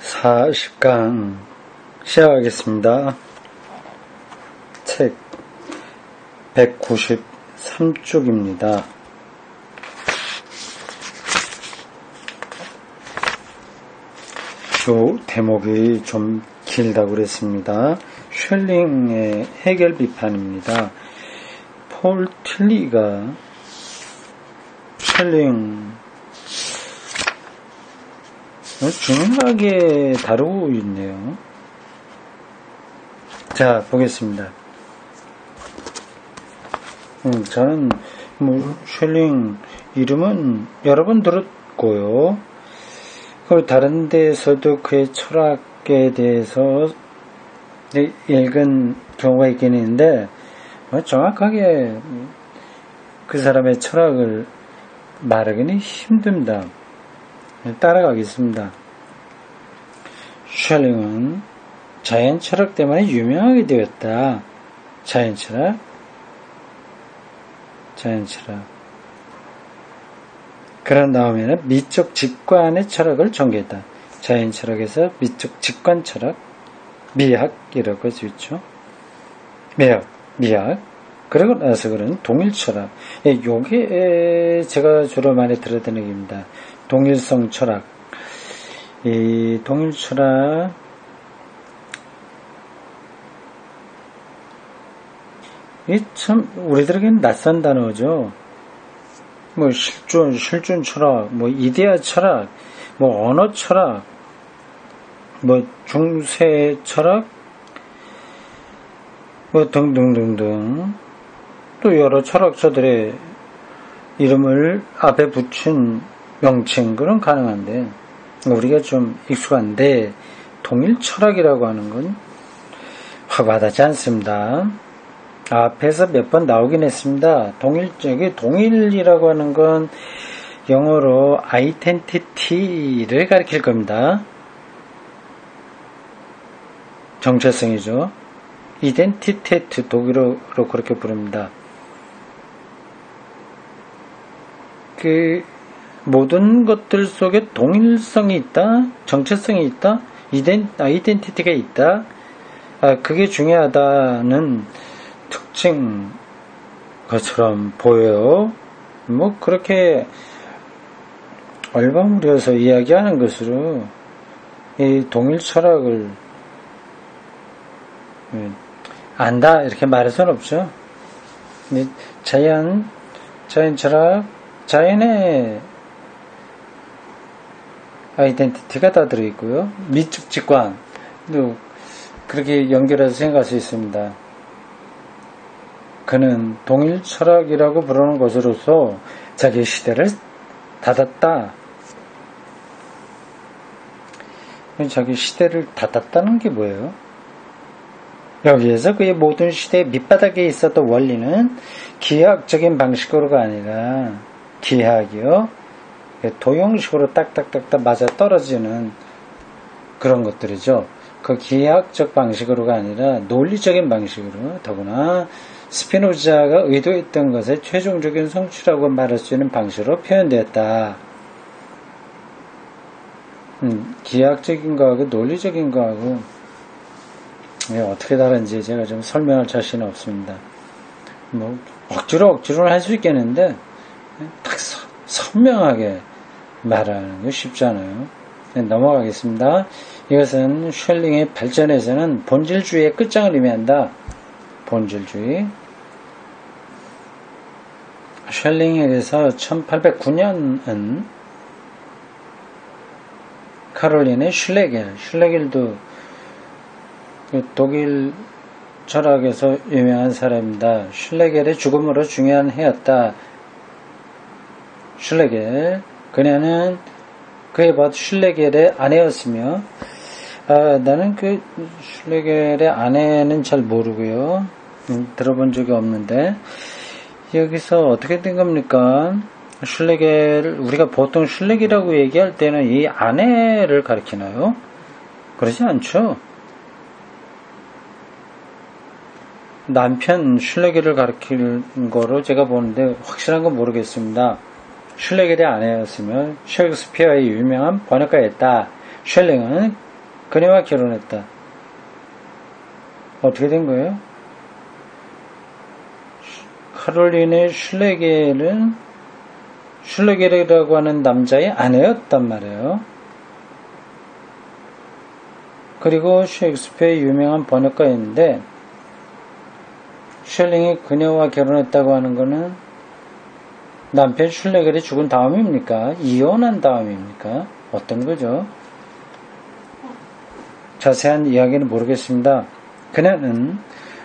40강 시작하겠습니다. 책 193쪽입니다. 요 대목이 좀 길다고 그랬습니다. 쉘링의 해결 비판입니다. 폴 틸리가 쉘링 중요하게 다루고 있네요. 자, 보겠습니다. 저는 쉘링 이름은 여러 번 들었고요. 그리고 다른 데에서도 그의 철학에 대해서 읽은 경우가 있긴 있는데 정확하게 그 사람의 철학을 말하기는 힘듭니다. 따라가겠습니다. 쉘링은 자연 철학 때문에 유명하게 되었다. 자연 철학. 그런 다음에는 미적 직관의 철학을 전개했다. 자연 철학에서 미적 직관 철학, 미학이라고 할 수 있죠. 미학. 그러고 나서 그런 동일 철학. 요게 제가 주로 많이 들었던 얘기입니다. 동일성 철학. 이 동일 철학, 이 참 우리들에게는 낯선 단어죠. 뭐 실존 철학, 뭐 이데아 철학, 뭐 언어 철학, 뭐 중세 철학, 뭐 등등등등. 또 여러 철학자들의 이름을 앞에 붙인 명칭들은 가능한데 우리가 좀 익숙한데 동일 철학이라고 하는 건 확 와닿지 않습니다. 앞에서 몇 번 나오긴 했습니다. 동일이라고 하는 건 영어로 identity를 가리킬 겁니다. 정체성이죠. identitet 독일어로 그렇게 부릅니다. 그 모든 것들 속에 동일성이 있다, 정체성이 있다, 아이덴티티가 있다. 그게 중요하다는 특징 것처럼 보여요. 뭐 그렇게 얼버무려서 이야기하는 것으로 이 동일 철학을 안다 이렇게 말할 수는 없죠. 자연 철학, 자연의 아이덴티티가 다 들어있고요. 미적 직관도 그렇게 연결해서 생각할 수 있습니다. 그는 동일 철학이라고 부르는 것으로서 자기 시대를 닫았다. 자기 시대를 닫았다는 게 뭐예요? 여기에서 그의 모든 시대의 밑바닥에 있었던 원리는 기하학적인 방식으로가 아니라 기하학이요. 도형식으로 딱딱딱딱 맞아 떨어지는 그런 것들이죠. 그 기하학적 방식으로가 아니라 논리적인 방식으로, 더구나 스피노자가 의도했던 것의 최종적인 성취라고 말할 수 있는 방식으로 표현되었다. 기하학적인 거하고 논리적인 거하고 어떻게 다른지 제가 좀 설명할 자신은 없습니다. 뭐 억지로는 할 수 있겠는데 딱 선명하게 말하는 게 쉽지 않아요. 넘어가겠습니다. 이것은 쉘링의 발전에서는 본질주의의 끝장을 의미한다. 본질주의. 쉘링에 의해서 1809년은 카롤린의 슐레겔도 독일 철학에서 유명한 사람입니다. 슐레겔의 죽음으로 중요한 해였다. 슐레겔, 그녀는 그의 밭 슐레겔의 아내였으며, 나는 그 슐레겔의 아내는 잘 모르고요. 들어본 적이 없는데, 여기서 어떻게 된 겁니까? 슐레겔, 우리가 보통 슐레겔이라고 얘기할 때는 이 아내를 가리키나요? 그러지 않죠. 남편 슐레겔을 가리키는 거로 제가 보는데 확실한 건 모르겠습니다. 슐레겔의 아내였으며 셰익스피어의 유명한 번역가였다. 쉘링은 그녀와 결혼했다. 어떻게 된 거예요? 카롤린의 슐레겔이라고 하는 남자의 아내였단 말이에요. 그리고 셰익스피어의 유명한 번역가였는데 슐링이 그녀와 결혼했다고 하는 거는 남편 슐레겔이 죽은 다음입니까? 이혼한 다음입니까? 어떤 거죠? 자세한 이야기는 모르겠습니다. 그녀는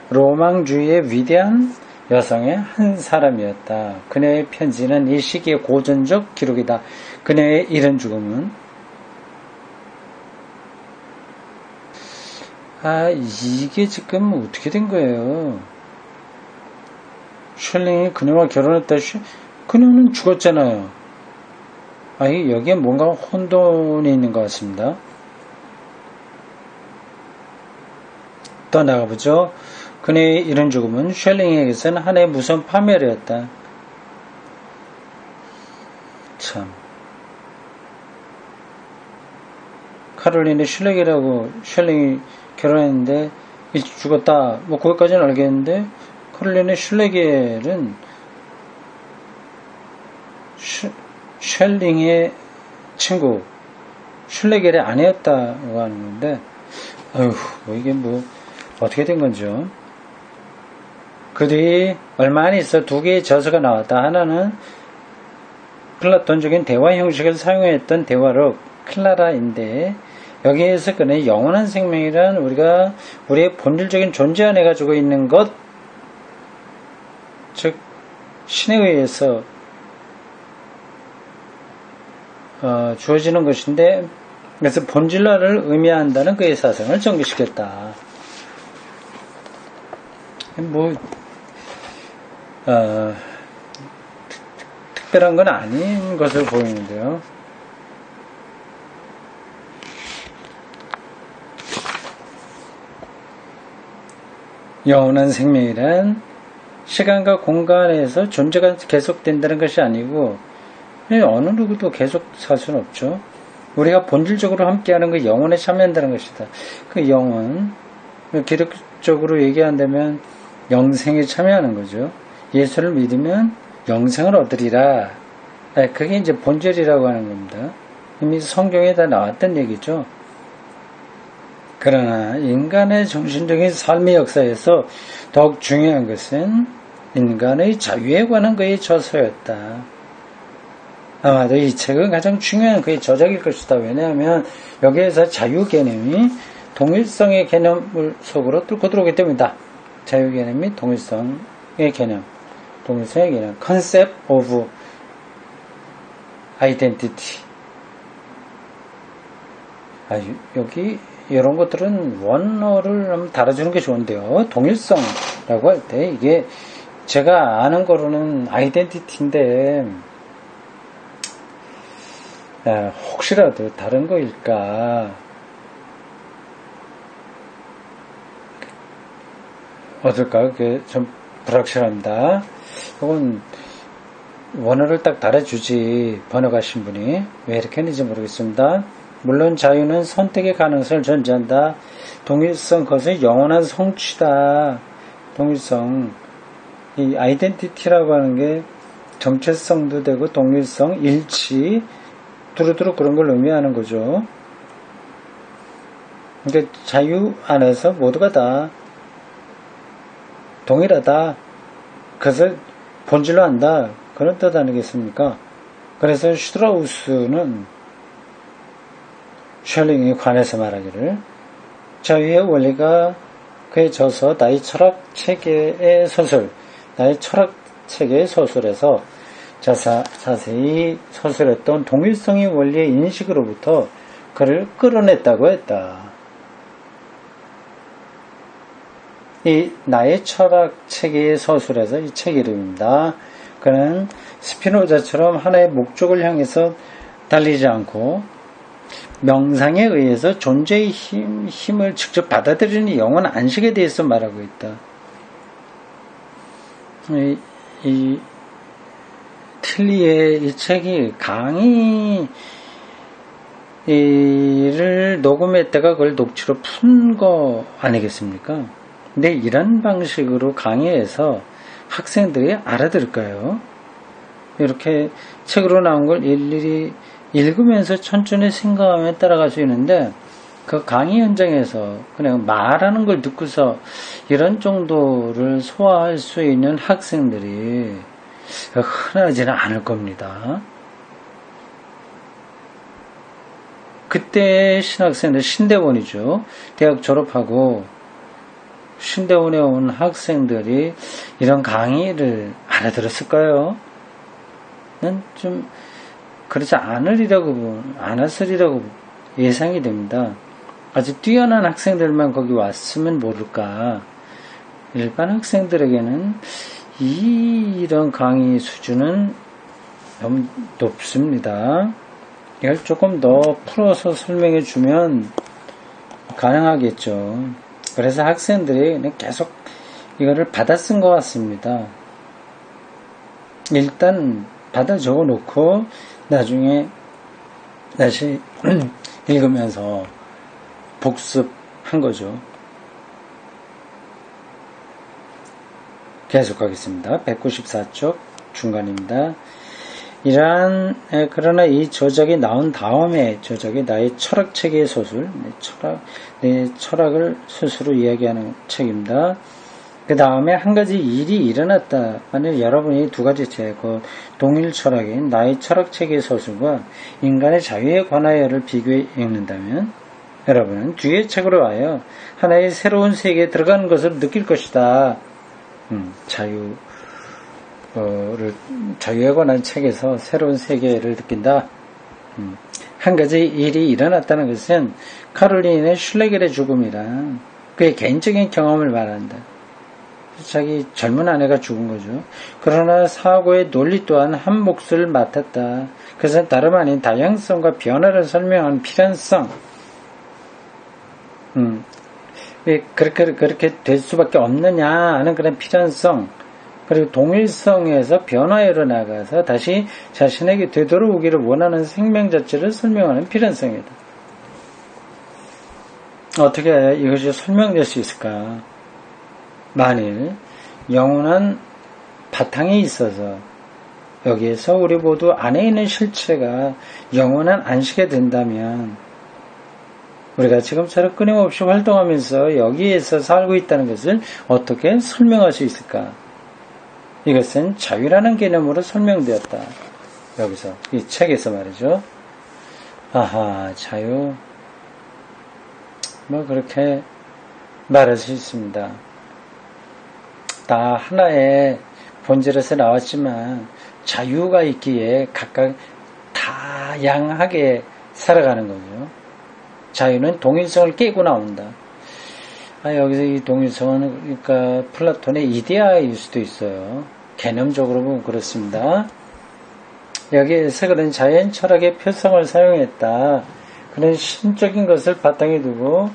로망주의의 위대한 여성의 한 사람이었다. 그녀의 편지는 이 시기의 고전적 기록이다. 그녀의 이른 죽음은 이게 지금 어떻게 된 거예요? 슐링이 그녀와 결혼했다. 그녀는 죽었잖아요. 여기에 뭔가 혼돈이 있는 것 같습니다. 더 나가보죠. 그녀의 이른 죽음은 슐링에게서는 하나의 무서운 파멸이었다. 참. 카롤린의 슐링이 결혼했는데 일찍 죽었다. 거기까지는 알겠는데 카롤린의 슐레겔은 슐링의 친구 슐레겔의 아내였다고 하는 건데 이게 어떻게 된 건지요. 그 뒤 얼마 안 있어 두 개의 저서가 나왔다. 하나는 플라톤적인 대화 형식을 사용했던 대화록 클라라인데 여기에서 그는 영원한 생명이란 우리의 본질적인 존재 안에 가지고 있는 것, 즉 신에 의해서 주어지는 것인데 그래서 본질화를 의미한다는 그의 사상을 전개시켰다. 특별한 건 아닌 것으로 보이는데요. 영원한 생명이란 시간과 공간에서 존재가 계속된다는 것이 아니고 어느 누구도 계속 살 수는 없죠. 우리가 본질적으로 함께하는 그 영혼에 참여한다는 것이다. 그 영혼, 기독적으로 얘기한다면 영생에 참여하는 거죠. 예수를 믿으면 영생을 얻으리라. 그게 이제 본질이라고 하는 겁니다. 이미 성경에 다 나왔던 얘기죠. 그러나 인간의 정신적인 삶의 역사에서 더욱 중요한 것은 인간의 자유에 관한 그의 저서였다. 아마도 이 책은 가장 중요한 그의 저작일 것이다. 왜냐하면 여기에서 자유 개념이 동일성의 개념을 속으로 뚫고 들어오기 때문이다. 자유 개념이 동일성의 개념, concept of identity. 여기 이런 것들은 원어를 한번 달아주는 게 좋은데요. 동일성이라고 할 때 이게 제가 아는 거로는 아이덴티티인데 혹시라도 다른 거일까 어떨까? 그게 좀 불확실합니다. 이건 원어를 딱 달아주지 번역하신 분이 왜 이렇게 했는지 모르겠습니다. 물론 자유는 선택의 가능성을 전제한다. 동일성, 그것은 영원한 성취다. 동일성. 이 아이덴티티라고 하는 게 정체성도 되고 동일성, 일치, 두루두루 그런 걸 의미하는 거죠. 그러니까 자유 안에서 모두가 다 동일하다. 그것을 본질로 한다. 그런 뜻 아니겠습니까? 그래서 슈트라우스는 슐링에 관해서 말하기를 자유의 원리가 그의 저서 나의 철학 체계의 서술에서 자세히 서술했던 동일성의 원리의 인식으로부터 그를 끌어냈다고 했다. 이 나의 철학 체계의 서술에서 이 책 이름입니다. 그는 스피노자처럼 하나의 목적을 향해서 달리지 않고 명상에 의해서 존재의 힘을 직접 받아들이는 영원 안식에 대해서 말하고 있다. 이 틸리의 이 책이 강의 이를 녹음했다가 그걸 녹취로 푼 거 아니겠습니까? 근데 이런 방식으로 강의해서 학생들이 알아들을까요? 이렇게 책으로 나온 걸 일일이 읽으면서 천천히 생각하며 따라갈 수 있는데 그 강의 현장에서 그냥 말하는 걸 듣고서 이런 정도를 소화할 수 있는 학생들이 흔하지는 않을 겁니다. 그때 신학생들 신대원이죠. 대학 졸업하고 신대원에 온 학생들이 이런 강의를 알아들었을까요? 는 좀 그렇지 않았으리라고 예상이 됩니다. 아주 뛰어난 학생들만 거기 왔으면 모를까. 일반 학생들에게는 이런 강의 수준은 너무 높습니다. 이걸 조금 더 풀어서 설명해 주면 가능하겠죠. 그래서 학생들이 계속 이거를 받아 쓴 것 같습니다. 일단 받아 적어 놓고 나중에 다시 읽으면서 복습한 거죠. 계속하겠습니다. 194쪽 중간입니다. 그러나 이 저작이 나온 다음에 저작이 나의 철학체계의 소설, 내 철학을 스스로 이야기하는 책입니다. 그 다음에 한 가지 일이 일어났다. 만약 여러분이 두 가지 책, 동일 철학인 나의 철학체계의 소설과 인간의 자유에 관하여를 비교해 읽는다면 여러분은 뒤의 책으로 와요. 하나의 새로운 세계에 들어가는 것을 느낄 것이다. 자유에 관한 책에서 새로운 세계를 느낀다. 한 가지 일이 일어났다는 것은 카롤린의 슐레겔의 죽음이란 그의 개인적인 경험을 말한다. 자기 젊은 아내가 죽은 거죠. 그러나 사고의 논리 또한 한 몫을 맡았다. 그것은 다름 아닌 다양성과 변화를 설명하는 필연성. 왜 그렇게 될 수밖에 없느냐 하는 그런 필연성. 그리고 동일성에서 변화로 나가서 다시 자신에게 되돌아오기를 원하는 생명 자체를 설명하는 필연성이다. 어떻게 이것이 설명될 수 있을까? 만일 영원한 바탕이 있어서 여기에서 우리 모두 안에 있는 실체가 영원한 안식이 된다면 우리가 지금처럼 끊임없이 활동하면서 여기에서 살고 있다는 것을 어떻게 설명할 수 있을까? 이것은 자유라는 개념으로 설명되었다. 여기서 이 책에서 말이죠. 아하, 자유. 그렇게 말할 수 있습니다. 다 하나의 본질에서 나왔지만 자유가 있기에 각각 다양하게 살아가는 거죠. 자유는 동일성을 깨고 나온다. 여기서 이 동일성은 그러니까 플라톤의 이데아일 수도 있어요. 개념적으로 보면 그렇습니다. 여기에서 그런 자연 철학의 표성을 사용했다. 그런 신적인 것을 바탕에 두고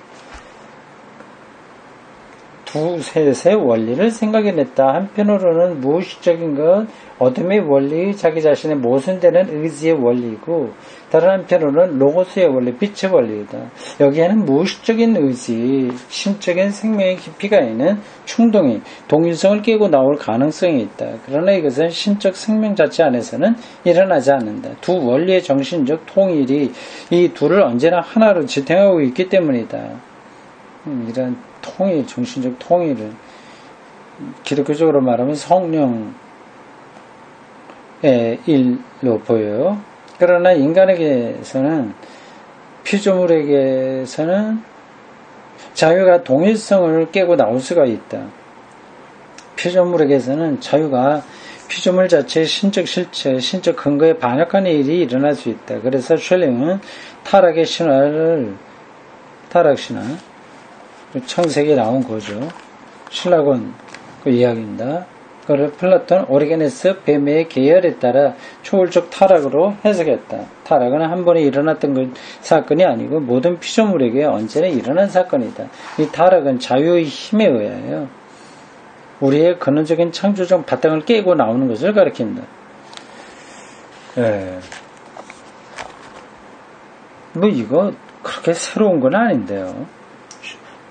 두셋의 원리를 생각해냈다. 한편으로는 무의식적인 것, 어둠의 원리, 자기 자신의 모순되는 의지의 원리이고 다른 한편으로는 로고스의 원리, 빛의 원리이다. 여기에는 무의식적인 의지, 신적인 생명의 깊이가 있는 충동이 동일성을 깨고 나올 가능성이 있다. 그러나 이것은 신적 생명 자체 안에서는 일어나지 않는다. 두 원리의 정신적 통일이 이 둘을 언제나 하나로 지탱하고 있기 때문이다. 이런 통일, 정신적 통일을 기독교적으로 말하면 성령의 일로 보여요. 그러나 인간에게서는 피조물에게서는 자유가 동일성을 깨고 나올 수가 있다. 피조물에게서는 자유가 피조물 자체의 신적 실체, 신적 근거에 반역하는 일이 일어날 수 있다. 그래서 슐링은 타락의 신화를 타락신화 창세기에 나온 거죠. 신라곤 그 이야기입니다. 그걸 플라톤 오리게네스 뱀의 계열에 따라 초월적 타락으로 해석했다. 타락은 한 번에 일어났던 사건이 아니고 모든 피조물에게 언제나 일어난 사건이다. 이 타락은 자유의 힘에 의하여 우리의 근원적인 창조적 바탕을 깨고 나오는 것을 가리킨다. 뭐 이거 그렇게 새로운 건 아닌데요.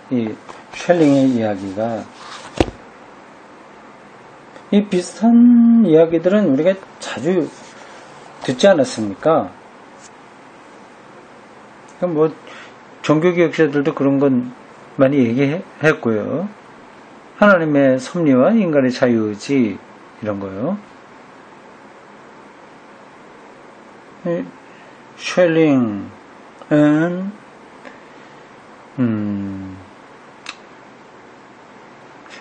이 쉘링의 이야기가 이 비슷한 이야기들은 우리가 자주 듣지 않았습니까? 뭐 종교개혁자들도 그런 건 많이 얘기했고요. 하나님의 섭리와 인간의 자유의지 이런 거요. 쉘링은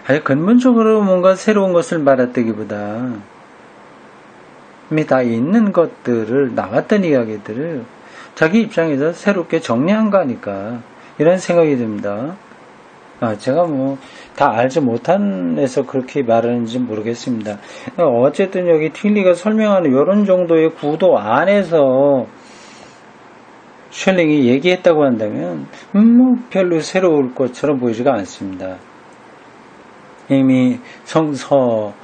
아주 근본적으로 뭔가 새로운 것을 말했다기보다 이미 다 있는 것들을 나왔던 이야기들을 자기 입장에서 새롭게 정리한 거 아닐까 이런 생각이 듭니다. 제가 뭐 다 알지 못한에서 그렇게 말하는지 모르겠습니다. 어쨌든 여기 틸리가 설명하는 이런 정도의 구도 안에서 쉘링이 얘기했다고 한다면 뭐 별로 새로울 것처럼 보이지가 않습니다. 이미 성서가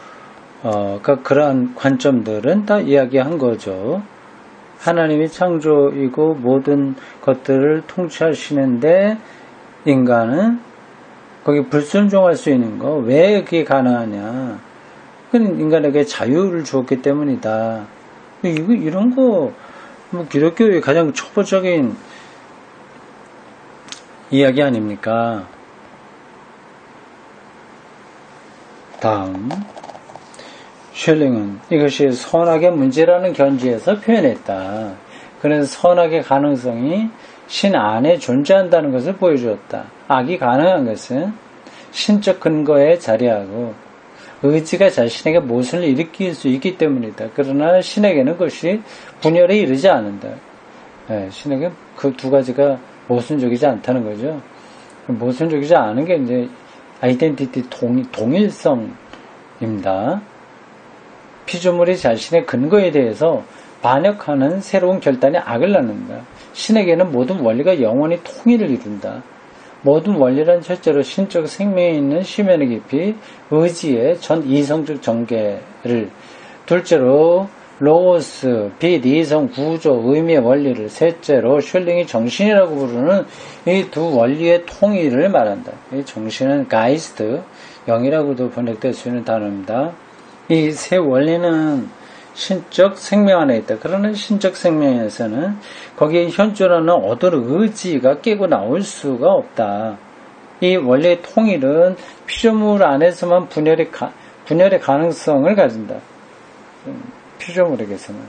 그러한 관점들은 다 이야기한 거죠. 하나님이 창조이고 모든 것들을 통치하시는데 인간은 거기 불순종할 수 있는 거, 왜 그게 가능하냐? 그건 인간에게 자유를 주었기 때문이다. 이런 거, 뭐, 기독교의 가장 초보적인 이야기 아닙니까? 다음. 쉘링은 이것이 선악의 문제라는 견지에서 표현했다. 그는 선악의 가능성이 신 안에 존재한다는 것을 보여주었다. 악이 가능한 것은 신적 근거에 자리하고 의지가 자신에게 무엇을 일으킬 수 있기 때문이다. 그러나 신에게는 그것이 분열에 이르지 않는다. 신에게 그 두 가지가 모순적이지 않다는 거죠. 모순적이지 않은 게 이제 아이덴티티 동일성입니다. 피조물이 자신의 근거에 대해서 반역하는 새로운 결단이 악을 낳는다. 신에게는 모든 원리가 영원히 통일을 이룬다. 모든 원리란 첫째로 신적 생명에 있는 심연의 깊이, 의지의 전 이성적 전개를, 둘째로 로고스, 빛, 이성, 구조, 의미의 원리를, 셋째로 쉘링이 정신이라고 부르는 이 두 원리의 통일을 말한다. 이 정신은 가이스트, 영이라고도 번역될 수 있는 단어입니다. 이 세 원리는 신적 생명 안에 있다. 그러나 신적 생명에서는 거기에 현존하는 어떤 의지가 깨고 나올 수가 없다. 이 원리의 통일은 피조물 안에서만 분열의 가능성을 가진다. 피조물에게서는.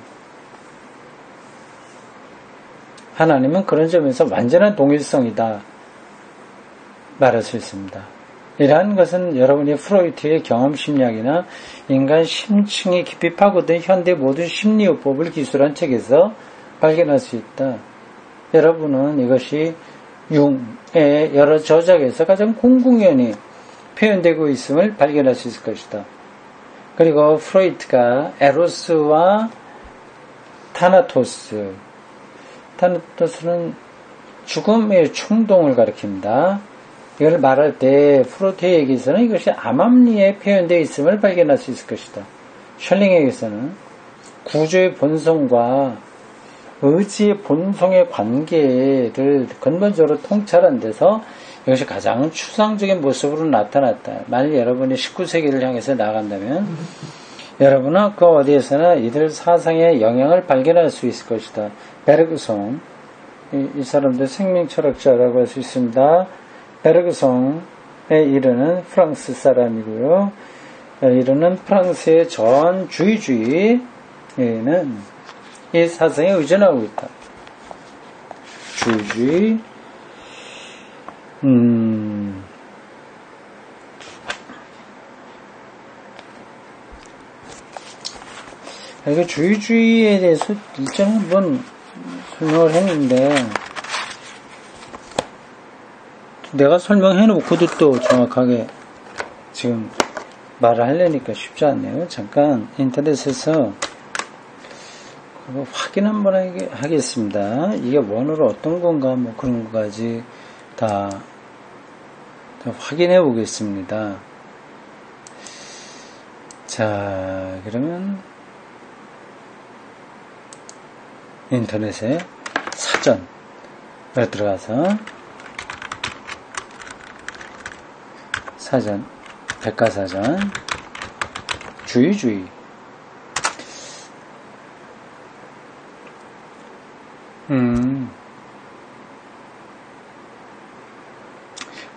하나님은 그런 점에서 완전한 동일성이다. 말할 수 있습니다. 이러한 것은 여러분이 프로이트의 경험심리학이나 인간 심층이 깊이 파고든 현대 모든 심리요법을 기술한 책에서 발견할 수 있다. 여러분은 이것이 융의 여러 저작에서 가장 공공연히 표현되고 있음을 발견할 수 있을 것이다. 그리고 프로이트가 에로스와 타나토스는 죽음의 충동을 가리킵니다. 이걸 말할 때 프로이트에게서는 이것이 암암리에 표현되어 있음을 발견할 수 있을 것이다. 쉘링에게서는 구조의 본성과 의지의 본성의 관계를 근본적으로 통찰한 데서 이것이 가장 추상적인 모습으로 나타났다. 만일 여러분이 19세기를 향해서 나간다면 여러분은 그 어디에서나 이들 사상의 영향을 발견할 수 있을 것이다. 베르그송, 이 사람도 생명철학자라고 할 수 있습니다. 베르그송에 이르는 프랑스 사람이고요. 이르는 프랑스의 전주의주의는 이 사상에 의존하고 있다. 주의주의, 이거 주의주의에 대해서 일정 한번 설명을 했는데, 내가 설명해놓고도 또 정확하게 지금 말을 하려니까 쉽지 않네요. 잠깐 인터넷에서 그거 확인 한번 하겠습니다. 이게 원어로 어떤 건가 뭐 그런 것까지 다 확인해 보겠습니다. 자, 그러면 인터넷에 사전 들어가서 사전, 백과사전, 주의.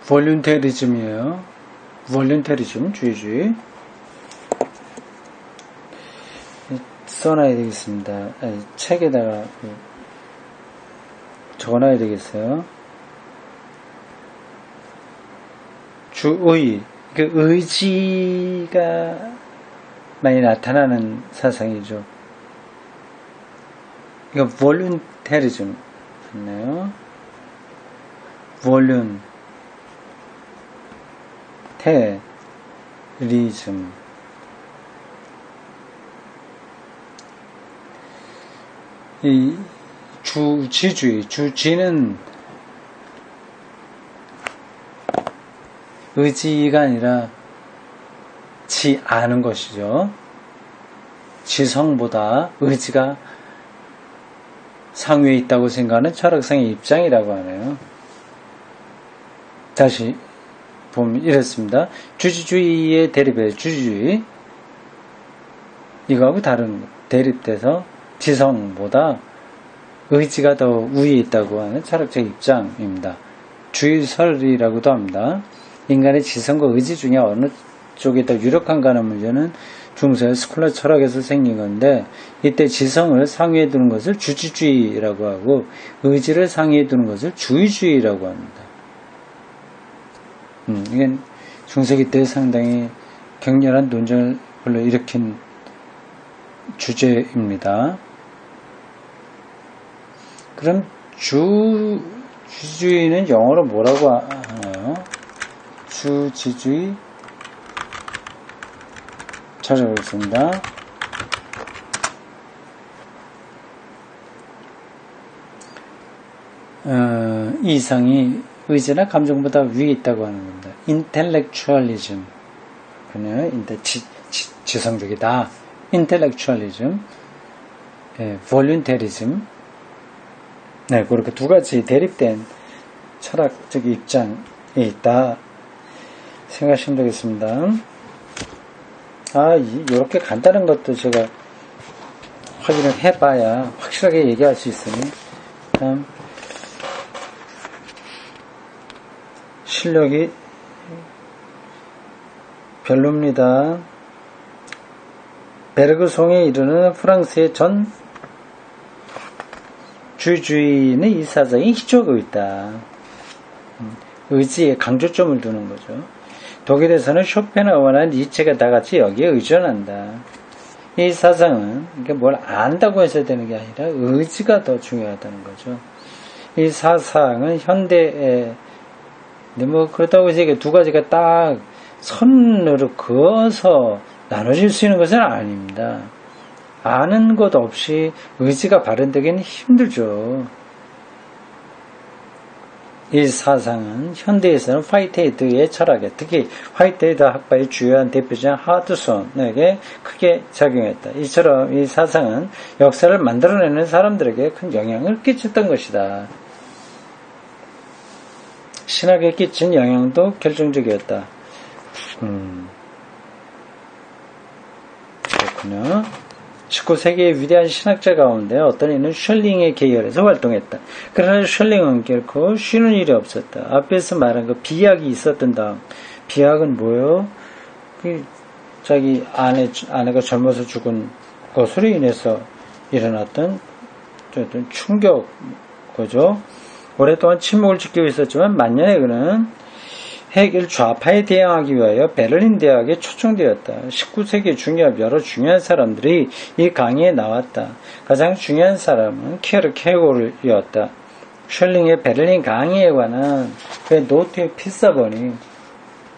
볼룬테리즘이에요. 볼룬테리즘, 주의. 써놔야 되겠습니다. 책에다가 적어놔야 되겠어요. 주의, 그 의지가 많이 나타나는 사상이죠. 이거 볼룬테리즘 맞나요? 볼룬테리즘. 이 주지주의, 주지는 의지가 아니라 지 아는 것이죠. 지성보다 의지가 상위에 있다고 생각하는 철학상의 입장이라고 하네요. 다시 보면 이렇습니다. 주지주의의 대립이에요. 주지주의. 이거하고 다른 대립돼서 지성보다 의지가 더 위에 있다고 하는 철학적 입장입니다. 주의설이라고도 합니다. 인간의 지성과 의지 중에 어느 쪽이 더 유력한가 하는 문제는 중세 스콜라 철학에서 생긴 건데, 이때 지성을 상위에 두는 것을 주지주의라고 하고 의지를 상위에 두는 것을 주의주의라고 합니다. 이건 중세기 때 상당히 격렬한 논쟁을 불러일으킨 주제입니다. 그럼 주지주의는 영어로 뭐라고 하나요? 주지주의 찾아보겠습니다. 이상이 의지나 감정보다 위에 있다고 하는 겁니다. intellectualism. 그러면 지성적이다. intellectualism, voluntarism. 네, 그렇게 두 가지 대립된 철학적 입장이 있다 생각하시면 되겠습니다. 이렇게 간단한 것도 제가 확인을 해봐야 확실하게 얘기할 수 있으니 참 실력이 별로입니다. 베르그송에 이르는 프랑스의 전 주의는 이 사상이 희족하고 있다. 의지에 강조점을 두는 거죠. 독일에서는 쇼펜하우어나 니체가 다같이 여기에 의존한다. 이 사상은 이게 뭘 안다고 해서 되는 게 아니라 의지가 더 중요하다는 거죠. 이 사상은 현대에 그렇다고 해서 이게 두 가지가 딱 선으로 그어서 나눠질 수 있는 것은 아닙니다. 아는 것 없이 의지가 발현되기는 힘들죠. 이 사상은 현대에서는 화이트헤드의 철학에, 특히 화이트헤드 학파의 주요한 대표자 하드손에게 크게 작용했다. 이처럼 이 사상은 역사를 만들어내는 사람들에게 큰 영향을 끼쳤던 것이다. 신학에 끼친 영향도 결정적이었다. 그렇군요. 19세기의 위대한 신학자 가운데 어떤 이는 셜링의 계열에서 활동했다. 그러나 셜링은 결코 쉬는 일이 없었다. 앞에서 말한 그 비약이 있었던 다음, 비약은 뭐예요? 자기 아내가 젊어서 죽은 것으로 인해서 일어났던 충격, 그죠? 오랫동안 침묵을 지키고 있었지만 만년에 그는 헤겔 좌파에 대항하기 위하여 베를린 대학에 초청되었다. 19세기 중엽 여러 중요한 사람들이 이 강의에 나왔다. 가장 중요한 사람은 케르케고르였다. 셜링의 베를린 강의에 관한 그의 노트의 필사본이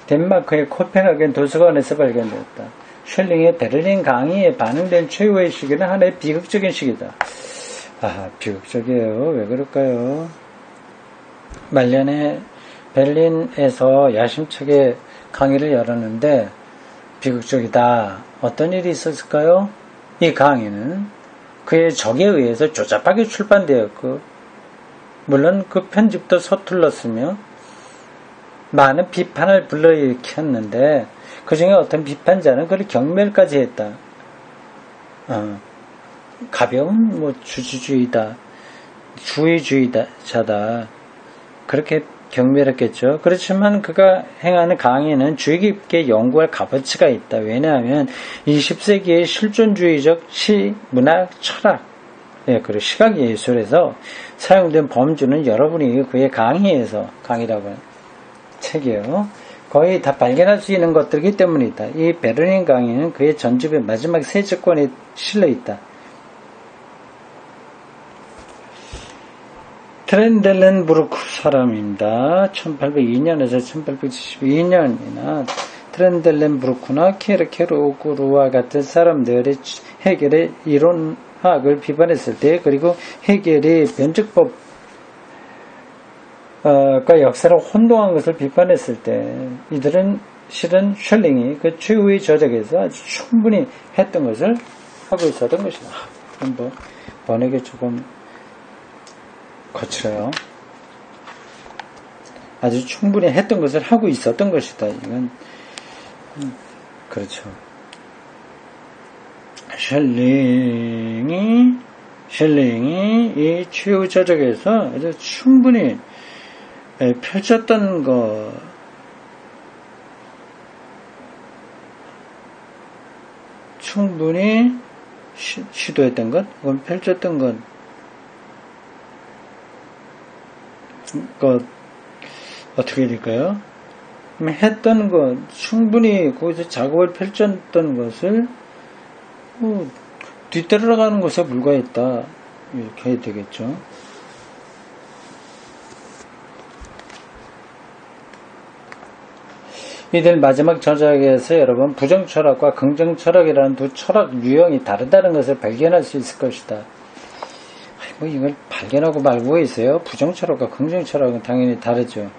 덴마크의 코펜하겐 도서관에서 발견되었다. 셜링의 베를린 강의에 반응된 최후의 시기는 하나의 비극적인 시기다. 비극적이에요. 왜 그럴까요? 말년에 베를린에서 야심차게 강의를 열었는데 비극적이다. 어떤 일이 있었을까요? 이 강의는 그의 적에 의해서 조잡하게 출판되었고 물론 그 편집도 서툴렀으며 많은 비판을 불러일으켰는데 그 중에 어떤 비판자는 그걸 경멸까지 했다. 가벼운 뭐 주주주의다, 주의주의자다 그렇게 경멸했겠죠. 그렇지만 그가 행하는 강의는 주의 깊게 연구할 값어치가 있다. 왜냐하면 20세기의 실존주의적 시, 문학, 철학 그리고 시각예술에서 사용된 범주는 여러분이 그의 강의라고 하는 책이에요. 거의 다 발견할 수 있는 것들이기 때문이다. 이 베르닌 강의는 그의 전집의 마지막 세 접권에 실려있다. 트렌델렌부르크 사람입니다. 1802년에서 1872년이나 트렌델렌부르크나 케르케로그루와 같은 사람들의 해결의 이론학을 비판했을 때 그리고 해결의 변증법 과 역사를 혼동한 것을 비판했을 때 이들은 실은 셜링이 그 최후의 저작에서 아주 충분히 했던 것을 하고 있었던 것이다. 뭐 번역이 조금 거칠어요. 아주 충분히 했던 것을 하고 있었던 것이다. 이건 그렇죠. 셜링이 이 최후 저작에서 아주 충분히 펼쳤던 것, 충분히 시도했던 것, 혹은 펼쳤던 것, 어떻게 될까요? 했던 것, 충분히 거기서 작업을 펼쳤던 것을 뒤따라가는 것에 불과했다. 이렇게 해야 되겠죠. 이들 마지막 저작에서 여러분 부정철학과 긍정철학이라는 두 철학 유형이 다르다는 것을 발견할 수 있을 것이다. 뭐 이걸 발견하고 말고 있어요. 부정철학과 긍정철학은 당연히 다르죠.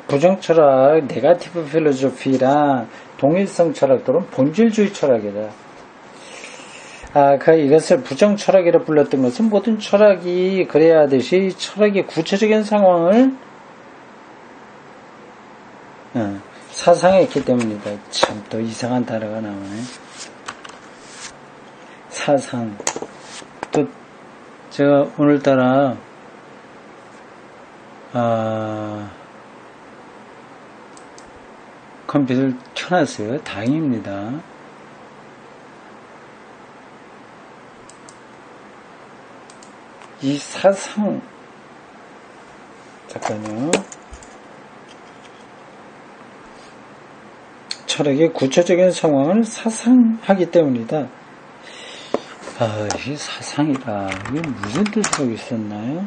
부정철학, 네가티브 필로소피랑 동일성 철학 또는 본질주의 철학이다. 이것을 부정철학이라 불렀던 것은 모든 철학이 그래야 하듯이 철학의 구체적인 상황을 사상했기 때문이다. 참 또 이상한 단어가 나오네. 사상. 또 제가 오늘따라 컴퓨터를 켜놨어요. 다행입니다. 이 사상 잠깐요. 철학의 구체적인 상황을 사상하기 때문이다. 이게 사상이라 이게 무슨 뜻으로 있었나요?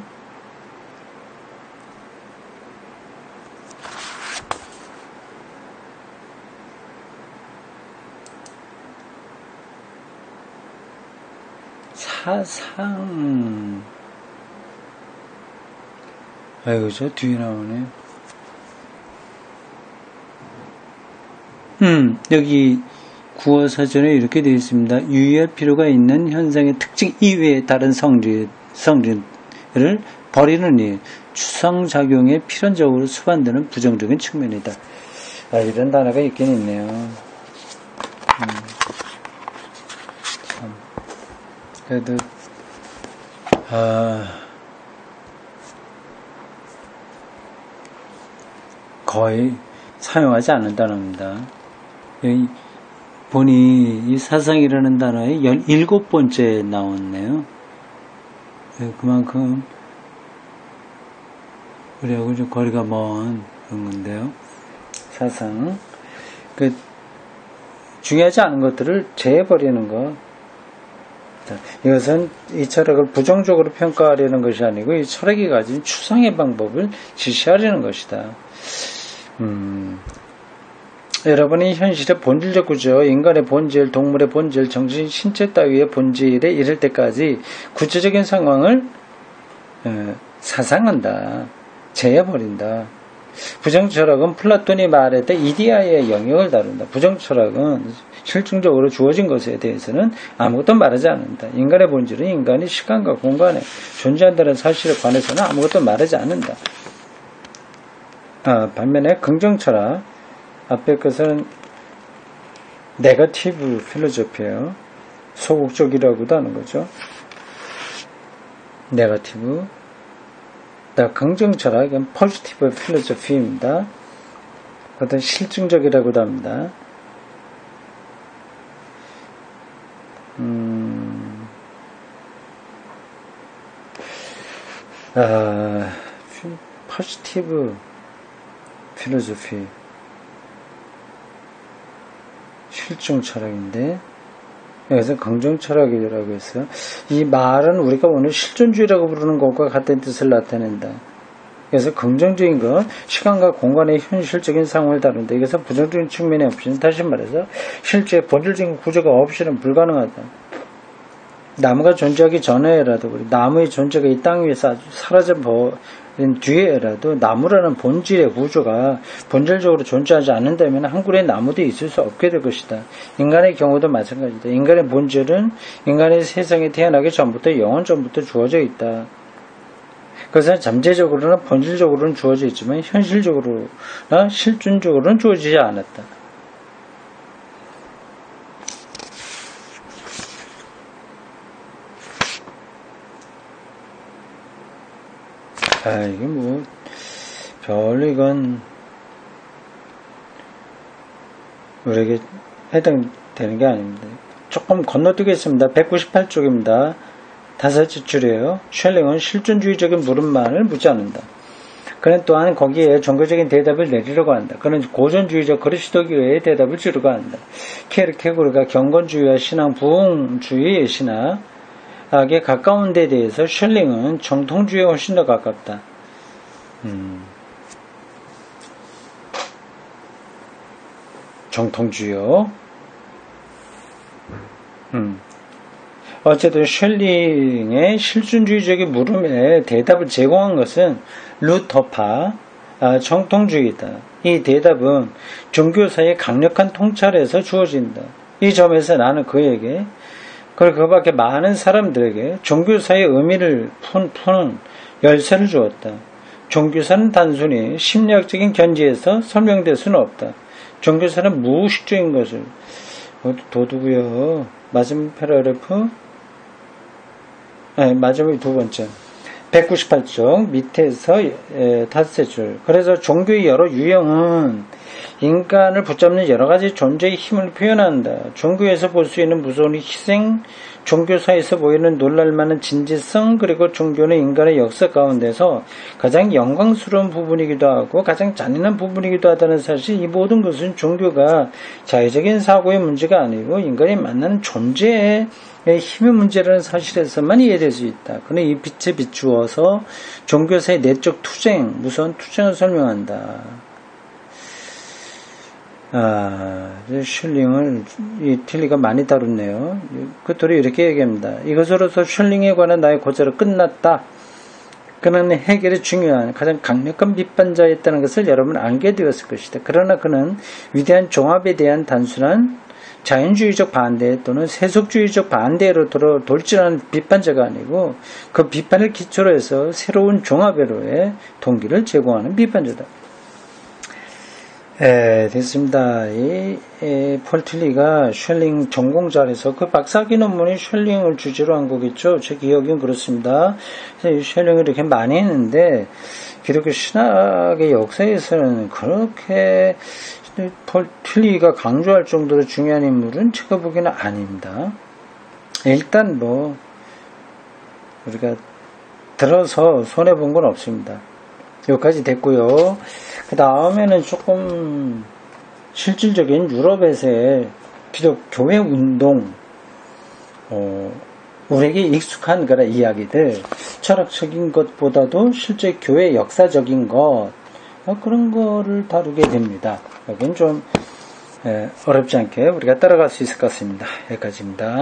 사상. 아이고, 저 뒤에 나오네. 여기 구어사전에 이렇게 되어 있습니다. 유의할 필요가 있는 현상의 특징 이외의 다른 성질을 버리는 일, 추상작용에 필연적으로 수반되는 부정적인 측면이다. 이런 단어가 있긴 있네요. 참. 그래도, 거의 사용하지 않는 단어입니다. 여기 보니 이 사상이라는 단어에 17번째 나왔네요. 그만큼 우리하고 좀 거리가 먼 그런 건데요. 사상. 중요하지 않은 것들을 제해버리는 것. 이것은 이 철학을 부정적으로 평가하려는 것이 아니고 이 철학이 가진 추상의 방법을 지시하려는 것이다. 여러분이 현실의 본질적 구조, 인간의 본질, 동물의 본질, 정신, 신체 따위의 본질에 이를 때까지 구체적인 상황을 사상한다, 제해버린다. 부정철학은 플라톤이 말했던 이디아의 영역을 다룬다. 부정철학은 실증적으로 주어진 것에 대해서는 아무것도 말하지 않는다. 인간의 본질은 인간이 시간과 공간에 존재한다는 사실에 관해서는 아무것도 말하지 않는다. 반면에 긍정철학, 앞에 것은 네거티브 필로소피예요. 소극적이라고도 하는 거죠. 네거티브. 긍정철학은 포지티브 필로소피입니다. 그것은 실증적이라고도 합니다. 포지티브 필로소피 실증 철학인데 여기서 긍정 철학이라고 했어요. 이 말은 우리가 오늘 실존주의라고 부르는 것과 같은 뜻을 나타낸다. 그래서 긍정적인 건 시간과 공간의 현실적인 상황을 다룬다. 이것은 부정적인 측면이 없이는, 다시 말해서 실제 본질적인 구조가 없이는 불가능하다. 나무가 존재하기 전에라도, 나무의 존재가 이 땅 위에서 아주 사라져버린 뒤에라도 나무라는 본질의 구조가 본질적으로 존재하지 않는다면 한 그루의 나무도 있을 수 없게 될 것이다. 인간의 경우도 마찬가지다. 인간의 본질은 인간의 세상에 태어나기 전부터 영원 전부터 주어져 있다. 그것은 잠재적으로는 본질적으로는 주어져 있지만 현실적으로나 실존적으로는 주어지지 않았다. 이게 뭐 별로 이건 우리에게 해당되는 게 아닙니다. 조금 건너뛰겠습니다. 198쪽입니다. 5째 줄이에요. 쉘링은 실존주의적인 물음만을 묻지 않는다. 그는 또한 거기에 종교적인 대답을 내리려고 한다. 그는 고전주의적 그리스도교의 대답을 주려고 한다. 케르케고르가 경건주의와 신앙 부흥주의의 신학에 가까운 데 대해서 쉘링은 정통주의에 훨씬 더 가깝다. 정통주의요. 어쨌든 쉘링의 실존주의적인 물음에 대답을 제공한 것은 루터파 정통주의다. 이 대답은 종교사의 강력한 통찰에서 주어진다. 이 점에서 나는 그에게, 그리고 그 밖에 많은 사람들에게 종교사의 의미를 푸는 열쇠를 주었다. 종교사는 단순히 심리학적인 견지에서 설명될 수는 없다. 종교사는 무의식적인 것을, 도두고요. 마지막 패러그래프, 마지막 두 번째 198쪽 밑에서 5째 줄. 그래서 종교의 여러 유형은 인간을 붙잡는 여러 가지 존재의 힘을 표현한다. 종교에서 볼 수 있는 무서운 희생, 종교사에서 보이는 놀랄만한 진지성, 그리고 종교는 인간의 역사 가운데서 가장 영광스러운 부분이기도 하고 가장 잔인한 부분이기도 하다는 사실, 이 모든 것은 종교가 자의적인 사고의 문제가 아니고 인간이 만나는 존재의 힘의 문제라는 사실에서만 이해될 수 있다. 그는 이 빛에 비추어서 종교사의 내적 투쟁, 무서운 투쟁을 설명한다. 슐링을 이 틸리가 많이 다뤘네요. 끝으로 이렇게 얘기합니다. 이것으로서 슐링에 관한 나의 고찰은 끝났다. 그는 해결의 중요한 가장 강력한 비판자였다는 것을 여러분 알게 되었을 것이다. 그러나 그는 위대한 종합에 대한 단순한 자연주의적 반대 또는 세속주의적 반대로 돌진하는 비판자가 아니고 그 비판을 기초로 해서 새로운 종합회로의 동기를 제공하는 비판자다. 됐습니다. 폴 틸리가 쉘링 전공자라서 그 박사학위 논문이 쉘링을 주제로 한 거겠죠. 제 기억은 그렇습니다. 그래서 쉘링을 이렇게 많이 했는데 기독교 신학의 역사에서는 그렇게 폴 틸리가 강조할 정도로 중요한 인물은 제가 보기에는 아닙니다. 일단 뭐 우리가 들어서 손해본 건 없습니다. 여기까지 됐고요. 그 다음에는 조금 실질적인 유럽에서의 교회 운동, 우리에게 익숙한 그런 이야기들, 철학적인 것보다도 실제 교회 역사적인 것, 그런 거를 다루게 됩니다. 여긴 좀 어렵지 않게 우리가 따라갈 수 있을 것 같습니다. 여기까지입니다.